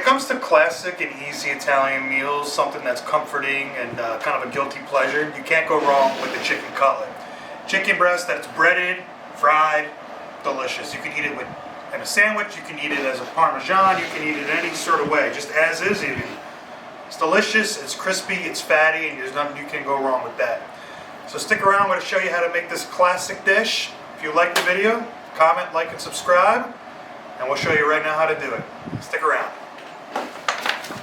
comes to classic and easy Italian meals, something that's comforting and kind of a guilty pleasure, you can't go wrong with the chicken cutlet. Chicken breast that's breaded, fried, delicious. You can eat it in a sandwich, you can eat it as a Parmesan, you can eat it any sort of way, just as is even. It's delicious, it's crispy, it's fatty, and there's nothing you can go wrong with that. So stick around, I'm going to show you how to make this classic dish. If you like the video, comment, like, and subscribe, and we'll show you right now how to do it. Stick around.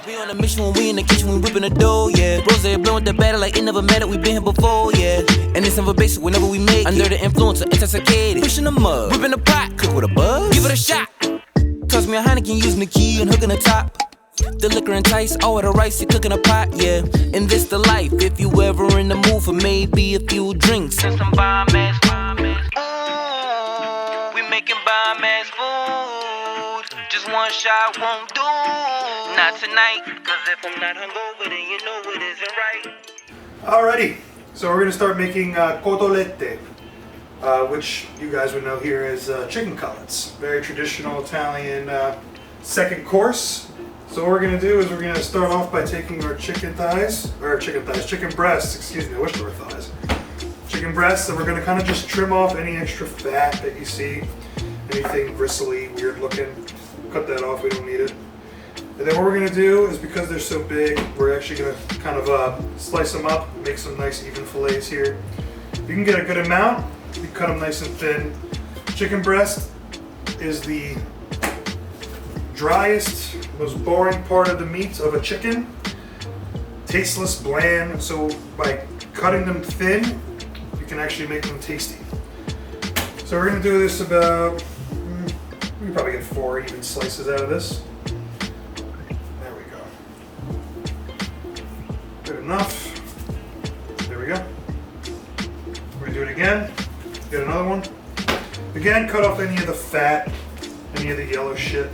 We on a mission when we in the kitchen, we whipping the dough, yeah. Rose blowing the batter like it never mattered, we been here before, yeah. And it's never basic whenever we make under the influence of intoxicated. Pushing the mud, whipping the pot, cook with a buzz, give it a shot. Toss me a Heineken using the key and hooking the top. The liquor entice, all of the rice you cook in a pot, yeah. And this the life, if you ever in the mood for maybe a few drinks and some bomb-ass food. We making bomb-ass food. Just one shot won't do. Not tonight, cause if I'm not hungover, then you know it isn't right. Alrighty, so we're gonna start making cotolette, which you guys would know here as chicken cutlets. Very traditional Italian second course. So what we're gonna do is we're gonna start off by taking our chicken breasts, excuse me, I wish there were thighs. Chicken breasts, and we're gonna kind of just trim off any extra fat that you see, anything bristly, weird looking. Cut that off, we don't need it. And then what we're going to do is, because they're so big, we're actually going to kind of slice them up, make some nice even fillets here. You can get a good amount, you cut them nice and thin. Chicken breast is the driest, most boring part of the meat of a chicken. Tasteless, bland, so by cutting them thin, you can actually make them tasty. So we're going to do this about, we can probably get 4 even slices out of this. Good enough. There we go. We're gonna do it again. Get another one. Again, cut off any of the fat, any of the yellow shit.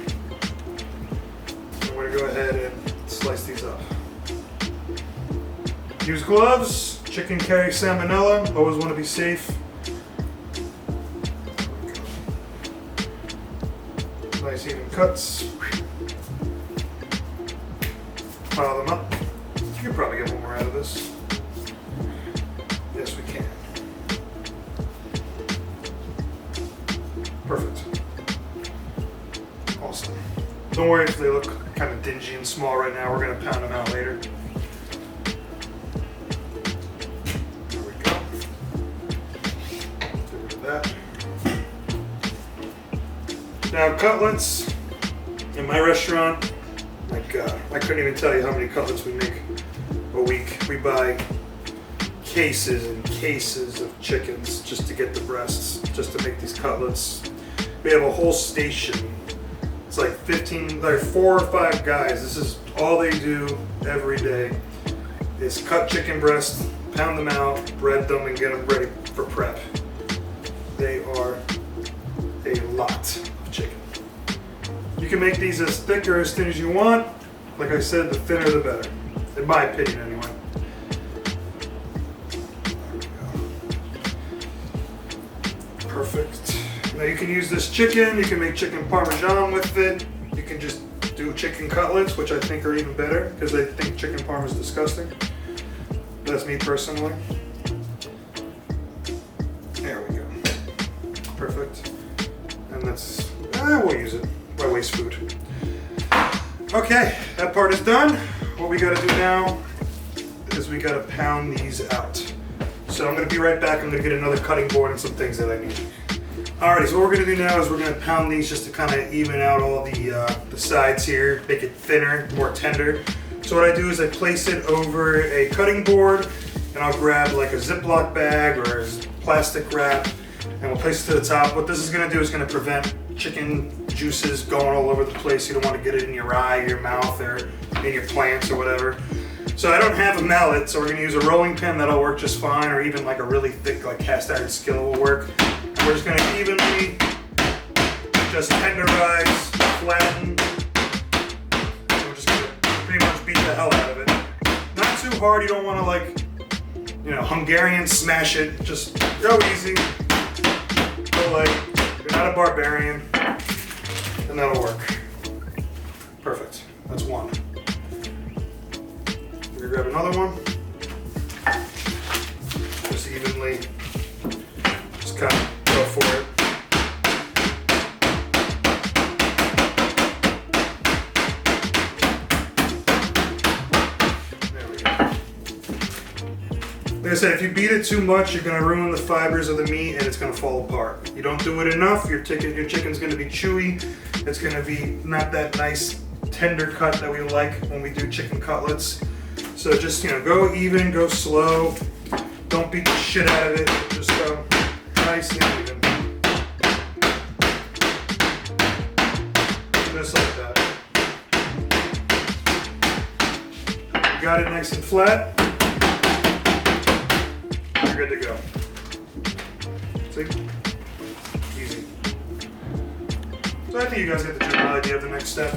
And we're gonna go ahead and slice these up. Use gloves. Chicken carries salmonella. Always want to be safe. Nice even cuts. Pile them up. You can probably get one more out of this. Yes, we can. Perfect. Awesome. Don't worry if they look kind of dingy and small right now. We're going to pound them out later. There we go. Get rid of that. Now, cutlets in my restaurant, like I couldn't even tell you how many cutlets we make a week. We buy cases and cases of chickens just to get the breasts, just to make these cutlets. We have a whole station. It's like 4 or 5 guys. This is all they do every day is cut chicken breasts, pound them out, bread them, and get them ready for prep. They are a lot of chicken. You can make these as thick or as thin as you want. Like I said, the thinner the better. In my opinion, anyway. There we go. Perfect. Now you can use this chicken, you can make chicken Parmesan with it. You can just do chicken cutlets, which I think are even better, because I think chicken parm is disgusting. That's me personally. There we go. Perfect. And that's, we'll use it. Why waste food? Okay, that part is done. What we gotta do now is we gotta pound these out. So I'm gonna be right back. I'm gonna get another cutting board and some things that I need. Alrighty, so what we're gonna do now is we're gonna pound these just to kind of even out all the sides here, make it thinner, more tender. So what I do is I place it over a cutting board, and I'll grab like a Ziploc bag or a plastic wrap, and we'll place it to the top. What this is gonna do is gonna prevent chicken juices going all over the place. You don't want to get it in your eye, your mouth, or in your plants or whatever. So I don't have a mallet, so we're going to use a rolling pin. That'll work just fine, or even like a really thick like cast iron skillet will work. And we're just going to evenly just tenderize, flatten. And we're just going to pretty much beat the hell out of it. Not too hard. You don't want to like, Hungarian smash it. Just go easy. Go like, you're not a barbarian. And that'll work. Perfect. That's one. We're gonna grab another one. Just evenly, just kind of go for it. There we go. Like I said, if you beat it too much, you're gonna ruin the fibers of the meat and it's gonna fall apart. You don't do it enough, your chicken's gonna be chewy. It's gonna be not that nice tender cut that we like when we do chicken cutlets. So just, go even, go slow. Don't beat the shit out of it. Just go nice and even. Just like that. You got it nice and flat. You're good to go. See? Easy. So I think you guys get the general idea of the next step.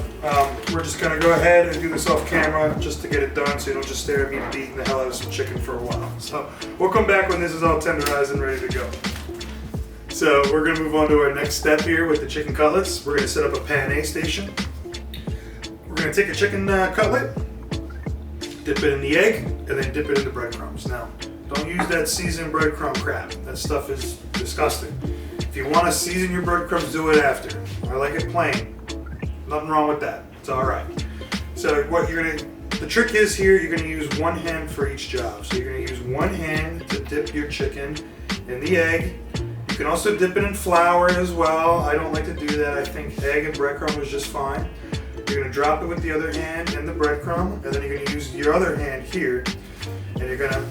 We're just gonna go ahead and do this off camera just to get it done so you don't just stare at me beating the hell out of some chicken for a while. So we'll come back when this is all tenderized and ready to go. So we're gonna move on to our next step here with the chicken cutlets. We're gonna set up a pan A station. We're gonna take a chicken cutlet, dip it in the egg, and then dip it in the breadcrumbs. Now, don't use that seasoned breadcrumb crap. That stuff is disgusting. If you want to season your breadcrumbs, do it after. I like it plain. Nothing wrong with that. It's all right. So the trick is here, you're gonna use one hand for each job. So you're gonna use one hand to dip your chicken in the egg. You can also dip it in flour as well. I don't like to do that. I think egg and breadcrumb is just fine. You're gonna drop it with the other hand in the breadcrumb, and then you're gonna use your other hand here, and you're gonna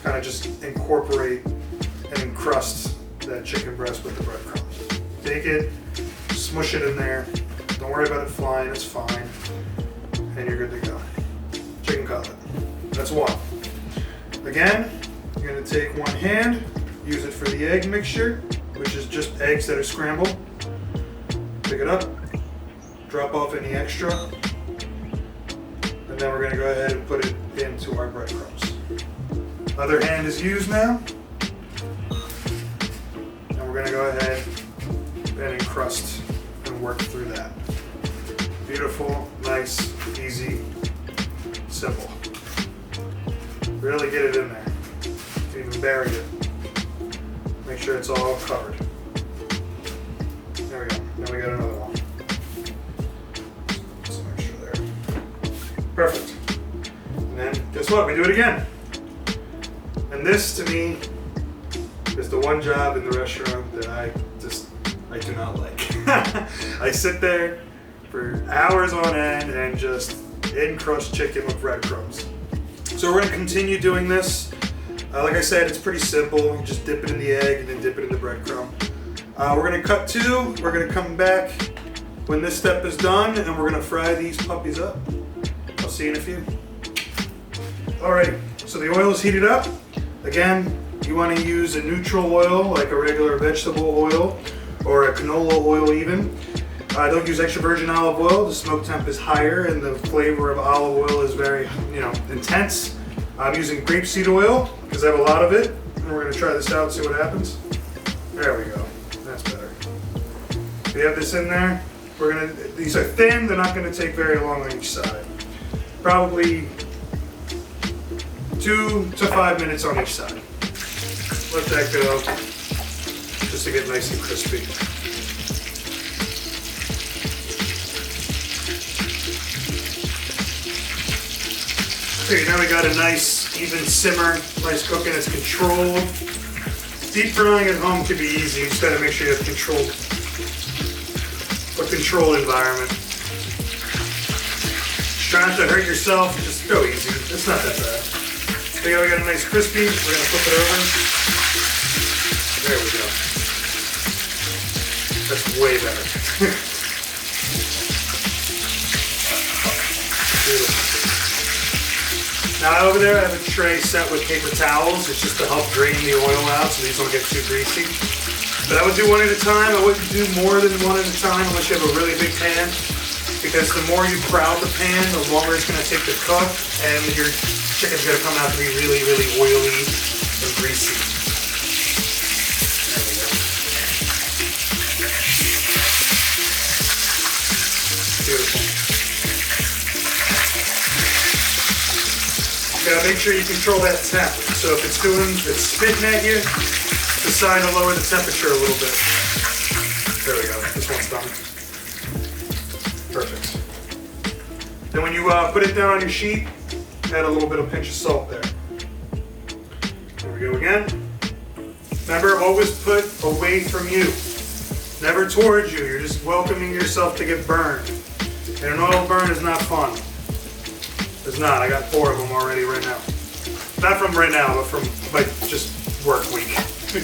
kind of just incorporate and encrust that chicken breast with the breadcrumbs. Take it, smush it in there. Don't worry about it flying, it's fine. And you're good to go. Chicken cutlet. That's one. Again, you're gonna take one hand, use it for the egg mixture, which is just eggs that are scrambled. Pick it up, drop off any extra, and then we're gonna go ahead and put it into our breadcrumbs. Other hand is used now. And we're gonna go ahead and encrust and work through that. Beautiful, nice, easy, simple. Really get it in there. Even bury it. Make sure it's all covered. There we go. Now we got another one. Some extra there. Perfect. And then guess what? We do it again. And this, to me, is the one job in the restaurant that I do not like. I sit there for hours on end and just encrust chicken with breadcrumbs. So we're going to continue doing this. Like I said, it's pretty simple. You just dip it in the egg and then dip it in the breadcrumb. We're going to cut two. We're going to come back when this step is done, and we're going to fry these puppies up. I'll see you in a few. All right, so the oil is heated up. Again, you want to use a neutral oil, like a regular vegetable oil, or a canola oil even. Don't use extra virgin olive oil. The smoke temp is higher and the flavor of olive oil is very, intense. I'm using grapeseed oil because I have a lot of it. And we're going to try this out and see what happens. There we go. That's better. We have this in there. These are thin. They're not going to take very long on each side. Probably 2 to 5 minutes on each side. Let that go just to get nice and crispy. Okay, now we got a nice even simmer, nice cooking. It's controlled. Deep frying at home can be easy. You just gotta make sure you have a controlled environment. Try not to hurt yourself, just go easy. It's not that bad. So yeah, we got a nice crispy. We're gonna flip it over. There we go. That's way better. Beautiful. Now over there I have a tray set with paper towels. It's just to help drain the oil out so these don't get too greasy. But I would do one at a time. I wouldn't do more than one at a time unless you have a really big pan. Because the more you crowd the pan, the longer it's going to take to cook, and your chicken's going to come out to be really, really oily and greasy. There we go. Beautiful. gotta make sure you control that temp. So if it's spitting at you, decide to lower the temperature a little bit. There we go, this one's done. Perfect. Then when you put it down on your sheet, add a little bit of pinch of salt there. There we go again. Remember, always put away from you. Never towards you. You're just welcoming yourself to get burned. And an oil burn is not fun. It's not. I got 4 of them already right now. Not from right now, but from like just work week. There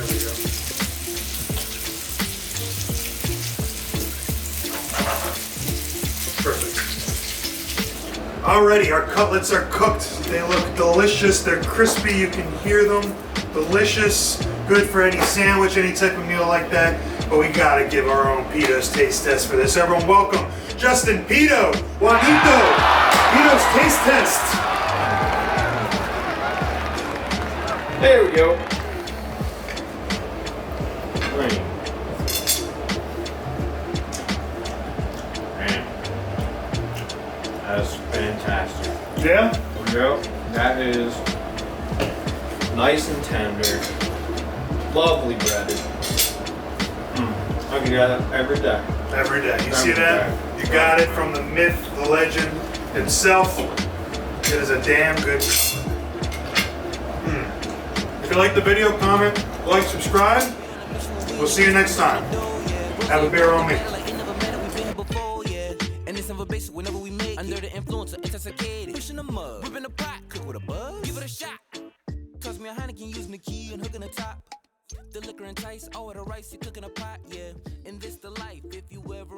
we go. Perfect. Alrighty, our cutlets are cooked. They look delicious. They're crispy. You can hear them. Delicious. Good for any sandwich, any type of meal like that. But we gotta give our own Pito's taste test for this. Everyone, welcome Justin, Pito, Juanito. Pito's taste test. There we go. Right. Man, that's fantastic. Yeah. There we go. That is nice and tender. Lovely breaded. I can get that every day. Every day. You see that? You got it from the myth, the legend himself. It is a damn good. If you like the video, comment, like, subscribe. We'll see you next time. Have a beer on me. Whenever we make under the influence of intoxicated, pushing the mud, whipping the pot, cook with a buzz, give it a shot. Toss me a Heineken, using the key and hooking the top. The liquor entice, all of the rice you cook in a pot, yeah. And this the life, if you ever